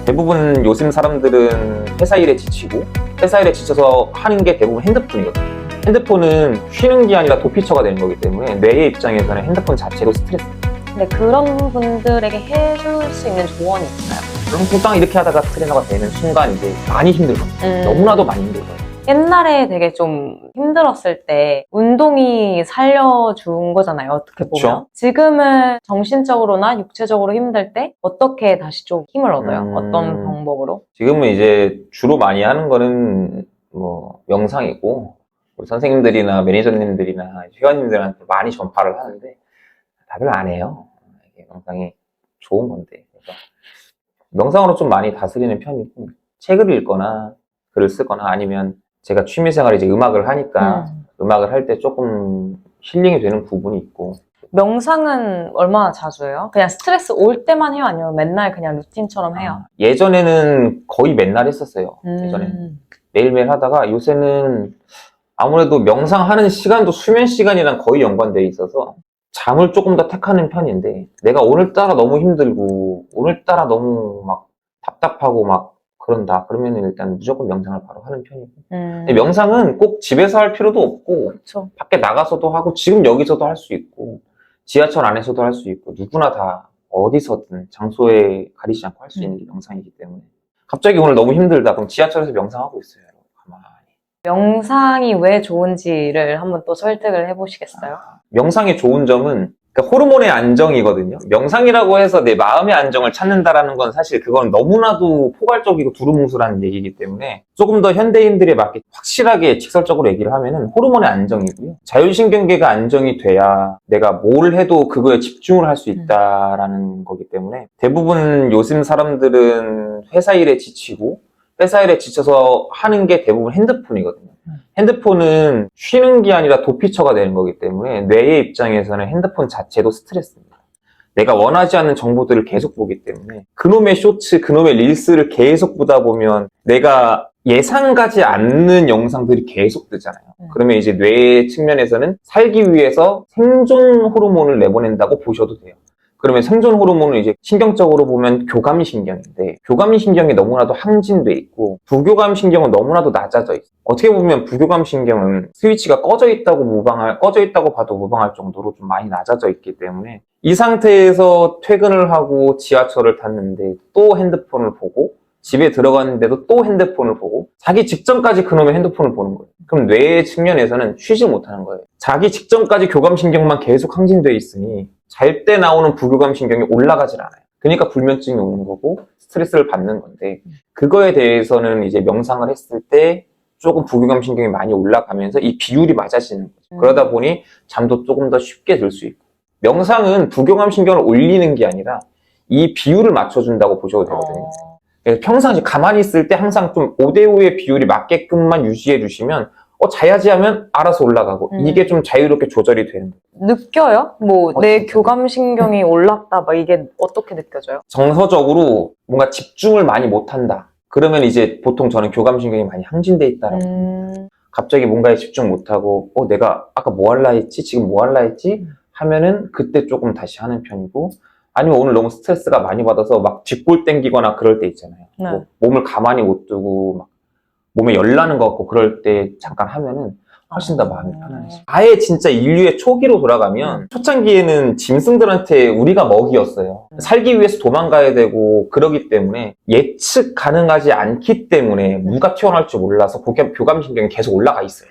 대부분 요즘 사람들은 회사 일에 지치고 회사 일에 지쳐서 하는 게 대부분 핸드폰이거든요. 핸드폰은 쉬는 게 아니라 도피처가 되는 거기 때문에 뇌의 입장에서는 핸드폰 자체도 스트레스입니다. 근데 그런 분들에게 해줄 수 있는 조언이 있나요? 그럼 보통 이렇게 하다가 트레이너가 되는 순간 이제 많이 힘들거든요. 너무나도 많이 힘들거든요. 옛날에 되게 좀 힘들었을 때 운동이 살려준 거잖아요, 어떻게 그쵸. 보면. 지금은 정신적으로나 육체적으로 힘들 때 어떻게 다시 좀 힘을 얻어요? 어떤 방법으로? 지금은 이제 주로 많이 하는 거는 뭐 명상이고, 우리 선생님들이나 매니저님들이나 회원님들한테 많이 전파를 하는데 다들 안 해요. 이게 명상이 좋은 건데. 그래서 명상으로 좀 많이 다스리는 편이고, 책을 읽거나 글을 쓰거나 아니면 제가 취미생활 이제 음악을 하니까 음악을 할 때 조금 힐링이 되는 부분이 있고. 명상은 얼마나 자주 해요? 그냥 스트레스 올 때만 해요? 아니면 맨날 그냥 루틴처럼 해요? 예전에는 거의 맨날 했었어요. 예전에는 매일매일 하다가 요새는 아무래도 명상하는 시간도 수면 시간이랑 거의 연관돼 있어서 잠을 조금 더 택하는 편인데, 내가 오늘따라 너무 힘들고 오늘따라 너무 막 답답하고 막 그런다 그러면 일단 무조건 명상을 바로 하는 편이고. 근데 명상은 꼭 집에서 할 필요도 없고 그쵸. 밖에 나가서도 하고 지금 여기서도 할 수 있고 지하철 안에서도 할 수 있고 누구나 다 어디서든 장소에 가리지 않고 할 수 있는 게 명상이기 때문에. 갑자기 오늘 너무 힘들다 그럼 지하철에서 명상하고 있어요. 가만히. 명상이 왜 좋은지를 한번 또 설득을 해보시겠어요? 명상의 좋은 점은 그러니까 호르몬의 안정이거든요. 명상이라고 해서 내 마음의 안정을 찾는다라는 건 사실 그건 너무나도 포괄적이고 두루뭉술한 얘기이기 때문에 조금 더 현대인들에 맞게 확실하게 직설적으로 얘기를 하면은 호르몬의 안정이고요. 자율신경계가 안정이 돼야 내가 뭘 해도 그거에 집중을 할 수 있다라는 거기 때문에 대부분 요즘 사람들은 회사 일에 지치고 회사 일에 지쳐서 하는 게 대부분 핸드폰이거든요. 핸드폰은 쉬는 게 아니라 도피처가 되는 거기 때문에 뇌의 입장에서는 핸드폰 자체도 스트레스입니다. 내가 원하지 않는 정보들을 계속 보기 때문에 그놈의 쇼츠, 그놈의 릴스를 계속 보다 보면 내가 예상 가지 않는 영상들이 계속 뜨잖아요. 그러면 이제 뇌의 측면에서는 살기 위해서 생존 호르몬을 내보낸다고 보셔도 돼요. 그러면 생존 호르몬은 이제 신경적으로 보면 교감신경인데, 교감신경이 너무나도 항진돼 있고 부교감신경은 너무나도 낮아져 있어요. 어떻게 보면 부교감신경은 스위치가 꺼져 있다고 봐도 무방할 정도로 좀 많이 낮아져 있기 때문에 이 상태에서 퇴근을 하고 지하철을 탔는데 또 핸드폰을 보고 집에 들어갔는데도 또 핸드폰을 보고 자기 직전까지 그놈의 핸드폰을 보는 거예요. 그럼 뇌의 측면에서는 쉬지 못하는 거예요. 자기 직전까지 교감신경만 계속 항진돼 있으니 잘 때 나오는 부교감신경이 올라가질 않아요. 그러니까 불면증이 오는 거고 스트레스를 받는 건데, 그거에 대해서는 이제 명상을 했을 때 조금 부교감신경이 많이 올라가면서 이 비율이 맞아지는 거죠. 그러다 보니 잠도 조금 더 쉽게 들 수 있고. 명상은 부교감신경을 올리는 게 아니라 이 비율을 맞춰준다고 보셔도 되거든요. 그래서 평상시 가만히 있을 때 항상 좀 5대5의 비율이 맞게끔만 유지해 주시면 자야지 하면 알아서 올라가고 이게 좀 자유롭게 조절이 되는 거예요. 느껴요? 뭐 내 교감신경이 올랐다 막 이게 어떻게 느껴져요? 정서적으로 뭔가 집중을 많이 못한다 그러면 이제 보통 저는 교감신경이 많이 항진돼 있다라고 갑자기 뭔가에 집중 못하고 내가 아까 뭐 할라 했지? 지금 뭐 할라 했지? 하면은 그때 조금 다시 하는 편이고, 아니면 오늘 너무 스트레스가 많이 받아서 막 뒷골 땡기거나 그럴 때 있잖아요. 뭐 몸을 가만히 못 두고 막 몸에 열 나는 것 같고 그럴 때 잠깐 하면은 훨씬 더 마음이 편안해져요. 아예 진짜 인류의 초기로 돌아가면 초창기에는 짐승들한테 우리가 먹이였어요. 살기 위해서 도망가야 되고 그러기 때문에 예측 가능하지 않기 때문에 누가 튀어나올지 몰라서 교감신경이 계속 올라가 있어요.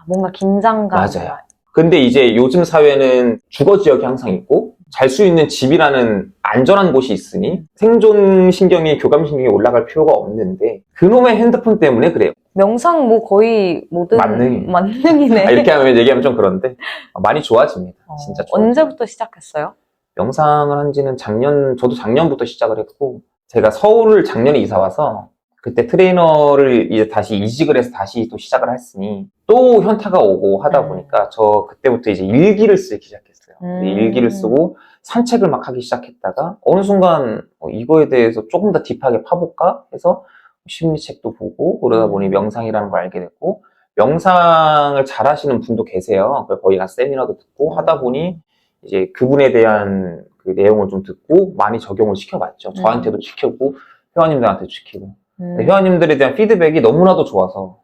뭔가 긴장감. 맞아요. 근데 이제 요즘 사회는 주거 지역이 항상 있고 잘 수 있는 집이라는 안전한 곳이 있으니 생존 신경이 교감신경이 올라갈 필요가 없는데 그놈의 핸드폰 때문에 그래요. 명상 뭐 거의 모든 만능이네. 이렇게 하면 얘기하면 좀 그런데 많이 좋아집니다. 진짜 좋아집니다. 언제부터 시작했어요? 명상을 한 지는 저도 작년부터 시작을 했고, 제가 서울을 작년에 이사 와서 그때 트레이너를 이제 다시 이직을 해서 다시 또 시작을 했으니 또 현타가 오고 하다 보니까 저 그때부터 이제 일기를 쓰기 시작했어요. 일기를 쓰고 산책을 막 하기 시작했다가 어느 순간 이거에 대해서 조금 더 딥하게 파볼까 해서 심리책도 보고 그러다 보니 명상이라는 걸 알게 됐고, 명상을 잘 하시는 분도 계세요. 거기 가서 세미나도 듣고 하다 보니 이제 그분에 대한 그 내용을 좀 듣고 많이 적용을 시켜봤죠. 저한테도 시켰고 회원님들한테 시키고. 회원님들에 대한 피드백이 너무나도 좋아서.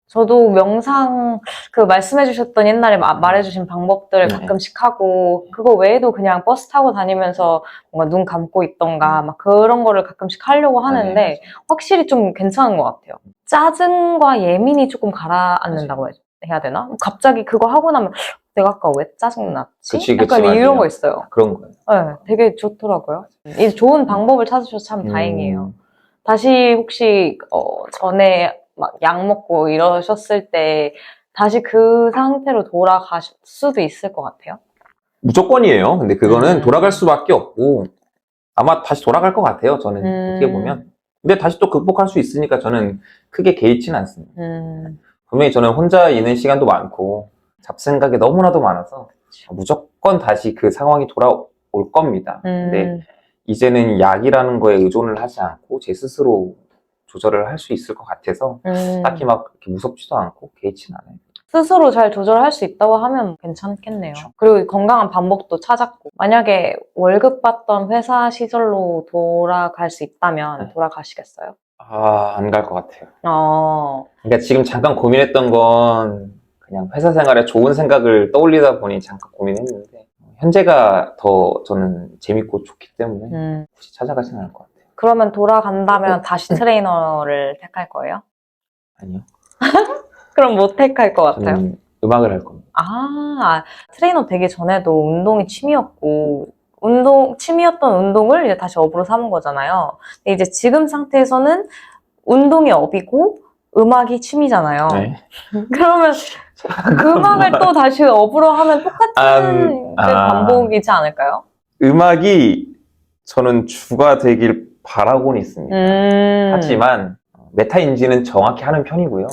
저도 명상, 말씀해주셨던 옛날에 말해주신 방법들 가끔씩 하고, 그거 외에도 그냥 버스 타고 다니면서 뭔가 눈 감고 있던가, 막 그런 거를 가끔씩 하려고 하는데, 확실히 좀 괜찮은 것 같아요. 짜증과 예민이 조금 가라앉는다고 해야 되나? 갑자기 그거 하고 나면, 내가 아까 왜 짜증났지? 그치, 약간 맞아요. 이런 거 있어요. 그런 거예요. 네, 되게 좋더라고요. 이 좋은 방법을 찾으셔서 참 다행이에요. 다시 혹시 전에 막 약 먹고 이러셨을 때 다시 그 상태로 돌아가실 수도 있을 것 같아요. 무조건이에요. 근데 그거는 돌아갈 수밖에 없고 아마 다시 돌아갈 것 같아요. 저는 어떻게 보면. 근데 다시 또 극복할 수 있으니까 저는 크게 개의치는 않습니다. 분명히 저는 혼자 있는 시간도 많고 잡생각이 너무나도 많아서 무조건 다시 그 상황이 돌아올 겁니다. 근데 이제는 약이라는 거에 의존을 하지 않고 제 스스로 조절을 할 수 있을 것 같아서 딱히 막 그렇게 무섭지도 않고 개의치는 않아요. 스스로 잘 조절할 수 있다고 하면 괜찮겠네요. 그렇죠. 그리고 건강한 방법도 찾았고, 만약에 월급 받던 회사 시절로 돌아갈 수 있다면 돌아가시겠어요? 안 갈 것 같아요. 그러니까 지금 잠깐 고민했던 건 그냥 회사 생활에 좋은 생각을 떠올리다 보니 잠깐 고민했는데 현재가 더 저는 재밌고 좋기 때문에 굳이 찾아가지는 않을 것 같아요. 그러면 돌아간다면 다시 트레이너를 택할 거예요? 아니요. 그럼 뭐 택할 것 같아요? 저는 음악을 할 겁니다. 트레이너 되기 전에도 운동이 취미였고, 취미였던 운동을 이제 다시 업으로 삼은 거잖아요. 근데 이제 지금 상태에서는 운동이 업이고, 음악이 취미잖아요. 네. 그러면 음악을 또 다시 업으로 하면 똑같은 반복이지 않을까요? 음악이 저는 주가 되길 바라고는 있습니다. 하지만 메타인지는 정확히 하는 편이고요.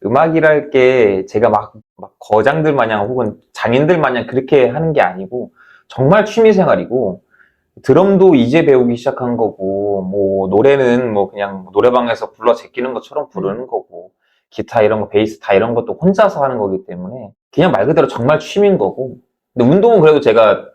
음악이랄 게 제가 막 거장들 마냥 혹은 장인들 마냥 그렇게 하는 게 아니고 정말 취미생활이고 드럼도 이제 배우기 시작한 거고 뭐 노래는 뭐 그냥 노래방에서 불러 제끼는 것처럼 부르는 거고 기타 이런 거 베이스 다 이런 것도 혼자서 하는 거기 때문에 그냥 말 그대로 정말 취미인 거고 근데 운동은 그래도 제가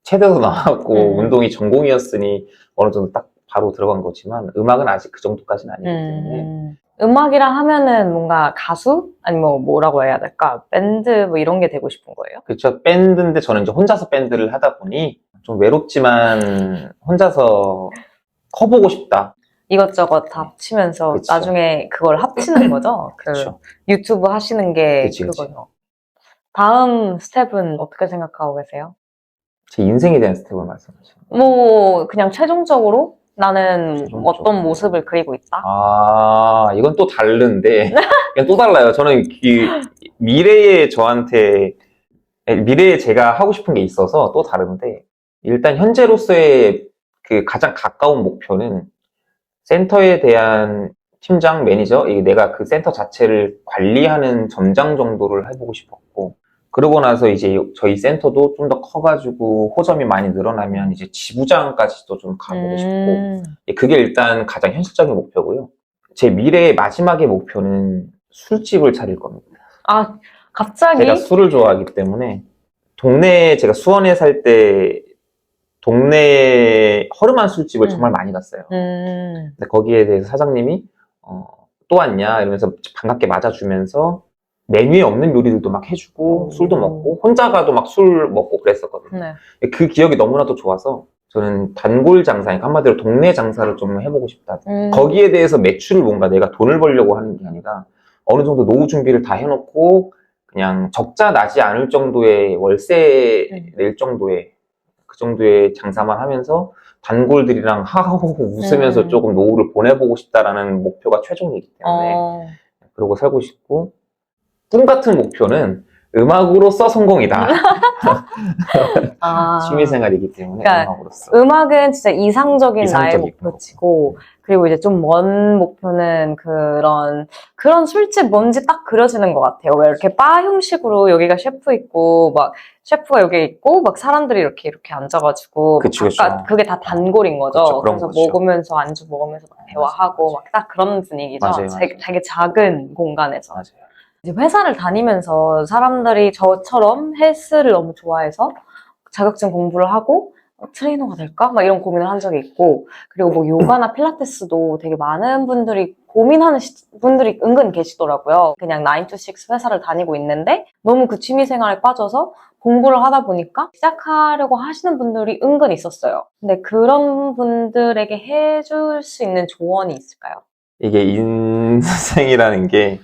체대도 나왔고 운동이 전공이었으니 어느 정도 딱 바로 들어간 거지만 음악은 아직 그 정도까지는 아니기 때문에 음악이라 하면은 뭔가 가수? 아니면 뭐라고 해야 될까? 밴드 뭐 이런 게 되고 싶은 거예요? 그렇죠. 밴드인데 저는 이제 혼자서 밴드를 하다 보니 좀 외롭지만 혼자서 커보고 싶다. 이것저것 다 합치면서 그쵸. 나중에 그걸 합치는 거죠? 그쵸. 유튜브 하시는 게 그치. 그거죠. 다음 스텝은 어떻게 생각하고 계세요? 제 인생에 대한 스텝을 말씀하시는 거예요. 뭐 그냥 최종적으로 나는 최종적으로. 어떤 모습을 그리고 있다? 이건 또 다른데 이건 또 달라요. 저는 미래의 저한테 미래에 제가 하고 싶은 게 있어서 또 다른데 일단 현재로서의 그 가장 가까운 목표는 센터에 대한 팀장, 매니저, 내가 그 센터 자체를 관리하는 점장 정도를 해보고 싶었고 그러고 나서 이제 저희 센터도 좀 더 커가지고 호점이 많이 늘어나면 이제 지부장까지도 좀 가보고 싶고 그게 일단 가장 현실적인 목표고요. 제 미래의 마지막의 목표는 술집을 차릴 겁니다. 갑자기? 제가 술을 좋아하기 때문에 동네에 제가 수원에 살 때 동네에 허름한 술집을 정말 많이 갔어요. 근데 거기에 대해서 사장님이 또 왔냐 이러면서 반갑게 맞아주면서 메뉴에 없는 요리들도 막 해주고 술도 먹고 혼자 가도 막 술 먹고 그랬었거든요. 네. 그 기억이 너무나도 좋아서 저는 단골 장사, 한마디로 동네 장사를 좀 해보고 싶다. 거기에 대해서 매출을 뭔가 내가 돈을 벌려고 하는 게 아니라 어느 정도 노후 준비를 다 해놓고 그냥 적자 나지 않을 정도의 월세 낼 정도의 그 정도의 장사만 하면서 단골들이랑 하하호호 웃으면서 조금 노후를 보내보고 싶다라는 목표가 최종이기 때문에 그러고 살고 싶고 꿈 같은 목표는 음악으로서 성공이다. 취미생활이기 때문에 그러니까 음악으로서. 음악은 진짜 이상적인 나의 이상적이고. 목표치고 그리고 이제 좀 먼 목표는 그런 술집 뭔지 딱 그려지는 것 같아요. 왜 이렇게 바 형식으로 여기가 셰프 있고 막 셰프가 여기 있고 막 사람들이 이렇게 앉아가지고 그쵸. 그게 다 단골인 거죠. 그쵸, 그런 그래서 거죠. 먹으면서 안주 먹으면서 막 대화하고 막 딱 그런 분위기죠. 맞아요. 되게 작은 공간에서. 맞아요. 이제 회사를 다니면서 사람들이 저처럼 헬스를 너무 좋아해서 자격증 공부를 하고 트레이너가 될까? 막 이런 고민을 한 적이 있고, 그리고 뭐 요가나 필라테스도 되게 많은 분들이 고민하는 분들이 은근 계시더라고요. 그냥 9 to 6 회사를 다니고 있는데 너무 그 취미 생활에 빠져서 공부를 하다 보니까 시작하려고 하시는 분들이 은근 있었어요. 근데 그런 분들에게 해줄 수 있는 조언이 있을까요? 이게 인생이라는 게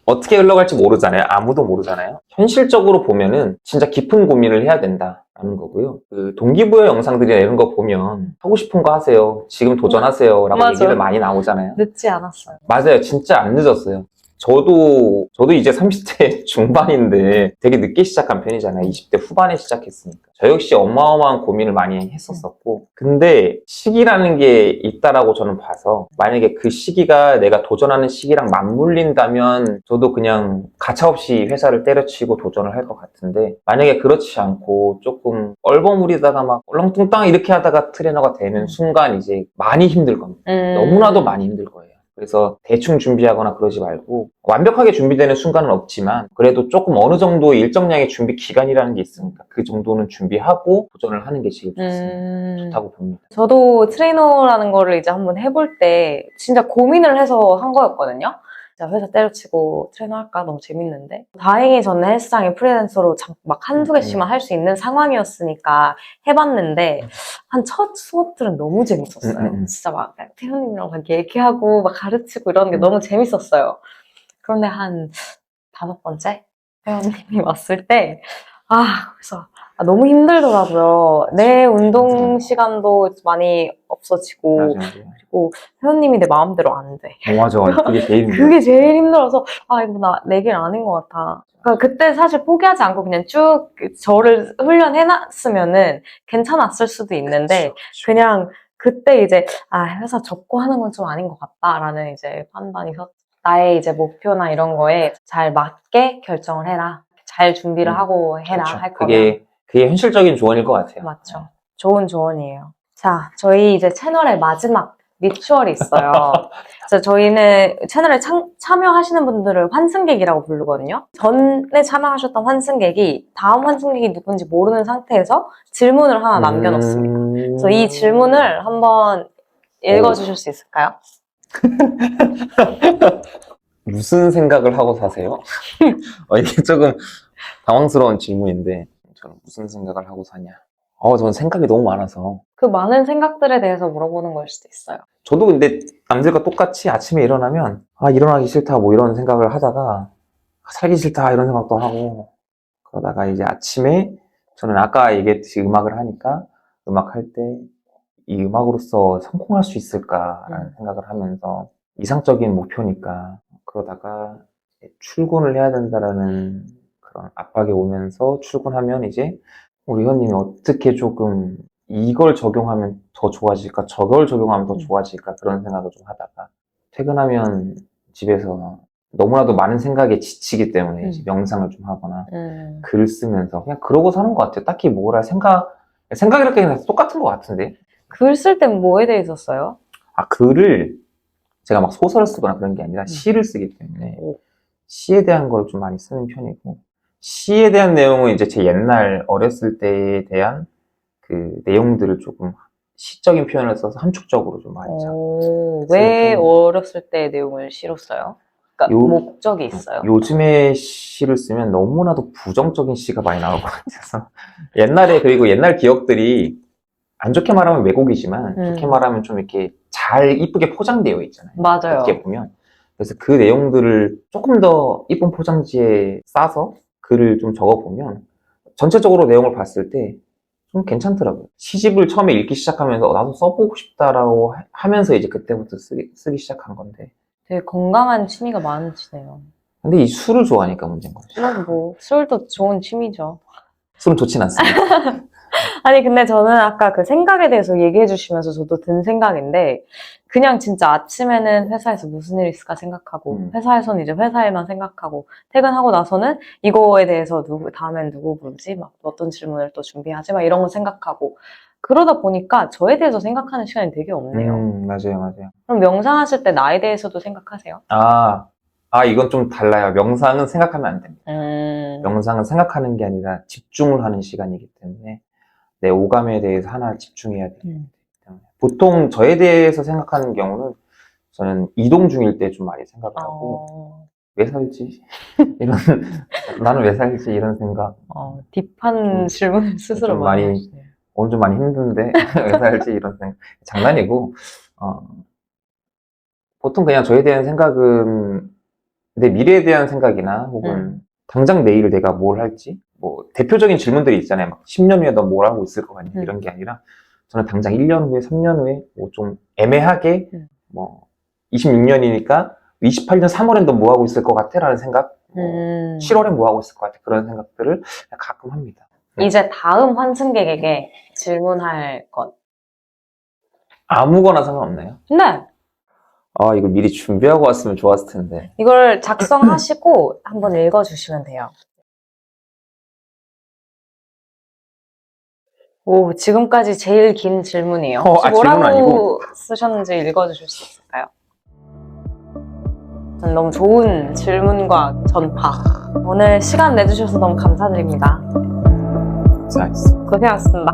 어떻게 흘러갈지 모르잖아요. 아무도 모르잖아요. 현실적으로 보면은 진짜 깊은 고민을 해야 된다라는 거고요. 그 동기부여 영상들이나 이런 거 보면 하고 싶은 거 하세요. 지금 도전하세요. 라고 맞아. 얘기를 많이 나오잖아요. 늦지 않았어요. 맞아요. 진짜 안 늦었어요. 저도 이제 30대 중반인데 되게 늦게 시작한 편이잖아요. 20대 후반에 시작했으니까. 저 역시 어마어마한 고민을 많이 했었었고. 근데 시기라는 게 있다라고 저는 봐서 만약에 그 시기가 내가 도전하는 시기랑 맞물린다면 저도 그냥 가차없이 회사를 때려치고 도전을 할 것 같은데 만약에 그렇지 않고 조금 얼버무리다가 막 얼렁뚱땅 이렇게 하다가 트레이너가 되는 순간 이제 많이 힘들 겁니다. 너무나도 많이 힘들 거예요. 그래서 대충 준비하거나 그러지 말고 완벽하게 준비되는 순간은 없지만 그래도 조금 어느 정도 일정량의 준비 기간이라는 게 있으니까 그 정도는 준비하고 도전을 하는 게 제일 좋다고 봅니다. 저도 트레이너라는 거를 이제 한번 해볼 때 진짜 고민을 해서 한 거였거든요. 진짜 회사 때려치고 트레이너 할까? 너무 재밌는데. 다행히 저는 헬스장에 프리랜서로 막 한두 개씩만 할 수 있는 상황이었으니까 해봤는데 한 첫 수업들은 너무 재밌었어요. 진짜 막 태현님이랑 막 얘기하고 막 가르치고 이런 게 너무 재밌었어요. 그런데 한 5번째 회원님이 왔을 때, 그래서 너무 힘들더라고요. 내 운동 시간도 많이 없어지고, 맞아요. 그리고 회원님이 내 마음대로 안 돼. 맞아. 그게 제일 힘들어요. 그게 제일 힘들어서, 이거 내 길 아닌 것 같아. 그러니까 그때 사실 포기하지 않고 그냥 쭉 저를 훈련해놨으면은 괜찮았을 수도 있는데, 그쵸. 그냥 그때 이제, 회사 접고 하는 건 좀 아닌 것 같다라는 이제 판단이 나의 이제 목표나 이런 거에 잘 맞게 결정을 해라. 잘 준비를 하고 해라. 그렇죠. 할 거면. 그게 현실적인 조언일 것 같아요. 맞죠. 좋은 조언이에요. 자, 저희 이제 채널의 마지막 리추얼이 있어요. 그래서 저희는 채널에 참여하시는 분들을 환승객이라고 부르거든요. 전에 참여하셨던 환승객이 다음 환승객이 누군지 모르는 상태에서 질문을 하나 남겨놓습니다. 그래서 이 질문을 한번 읽어주실 수 있을까요? 무슨 생각을 하고 사세요? 이게 조금 당황스러운 질문인데 저는 무슨 생각을 하고 사냐? 저는 생각이 너무 많아서 그 많은 생각들에 대해서 물어보는 걸 수도 있어요. 저도 근데 남들과 똑같이 아침에 일어나면 일어나기 싫다 뭐 이런 생각을 하다가 살기 싫다 이런 생각도 하고 그러다가 이제 아침에 저는 아까 얘기했듯이 음악을 하니까 음악할 때 이 음악으로서 성공할 수 있을까라는 생각을 하면서 이상적인 목표니까 그러다가 출근을 해야 된다라는 그런 압박이 오면서 출근하면 이제 우리 회원님이 어떻게 조금 이걸 적용하면 더 좋아질까 저걸 적용하면 더 좋아질까 그런 생각을 좀 하다가 퇴근하면 집에서 너무나도 많은 생각에 지치기 때문에 이제 명상을 좀 하거나 글을 쓰면서 그냥 그러고 사는 것 같아요. 딱히 뭘 할 생각이랄 게 똑같은 것 같은데 글 쓸 땐 뭐에 대해서 써요? 글을 제가 막 소설을 쓰거나 그런 게 아니라 시를 쓰기 때문에 시에 대한 걸 좀 많이 쓰는 편이고 시에 대한 내용은 이제 제 옛날 어렸을 때에 대한 그 내용들을 조금 시적인 표현을 써서 함축적으로 좀 많이 잡고 왜 어렸을 때 내용을 시로 써요? 그러니까 목적이 있어요? 요즘에 시를 쓰면 너무나도 부정적인 시가 많이 나올 것 같아서 옛날에 그리고 옛날 기억들이 안 좋게 말하면 왜곡이지만 좋게 말하면 좀 이렇게 잘 이쁘게 포장되어 있잖아요. 맞아요. 어떻게 보면 그래서 그 내용들을 조금 더 이쁜 포장지에 싸서 글을 좀 적어보면 전체적으로 내용을 봤을 때 좀 괜찮더라고요. 시집을 처음에 읽기 시작하면서 나도 써보고 싶다라고 하면서 이제 그때부터 쓰기 시작한 건데 되게 건강한 취미가 많으시네요. 근데 이 술을 좋아하니까 문제인 거죠. 술도 좋은 취미죠. 술은 좋진 않습니다. 아니 근데 저는 아까 그 생각에 대해서 얘기해 주시면서 저도 든 생각인데 그냥 진짜 아침에는 회사에서 무슨 일이 있을까 생각하고 회사에서는 이제 회사 일만 생각하고 퇴근하고 나서는 이거에 대해서 다음엔 누구 부르지? 막 어떤 질문을 또 준비하지? 막 이런 거 생각하고 그러다 보니까 저에 대해서 생각하는 시간이 되게 없네요. 맞아요. 그럼 명상하실 때 나에 대해서도 생각하세요? 이건 좀 달라요. 명상은 생각하면 안 됩니다. 명상은 생각하는 게 아니라 집중을 하는 시간이기 때문에 내 오감에 대해서 하나 집중해야 되기 때문에 보통 저에 대해서 생각하는 경우는 저는 이동 중일 때 좀 많이 생각을 하고 왜 살지? 이런 나는 왜 살지? 이런 생각 딥한 질문을 스스로 좀 많이 많이 하시네요. 오늘 좀 많이 힘든데 왜 살지? 이런 생각 장난이고 보통 그냥 저에 대한 생각은 내 미래에 대한 생각이나 혹은 당장 내일 내가 뭘 할지 뭐 대표적인 질문들이 있잖아요. 막 10년 후에 너 뭘 하고 있을 것 같냐 이런 게 아니라 저는 당장 1년 후에 3년 후에 뭐 좀 애매하게 뭐 26년이니까 28년 3월엔 너 뭐 하고 있을 것 같아? 라는 생각 7월엔 뭐 하고 있을 것 같아? 그런 생각들을 가끔 합니다. 이제 다음 환승객에게 질문할 것. 아무거나 상관없나요? 네. 이걸 미리 준비하고 왔으면 좋았을 텐데. 이걸 작성하시고 한번 읽어주시면 돼요. 오, 지금까지 제일 긴 질문이에요. 혹시 질문 뭐라고 아니고? 쓰셨는지 읽어주실 수 있을까요? 너무 좋은 질문과 전파. 오늘 시간 내주셔서 너무 감사드립니다. 자, 고생하셨습니다.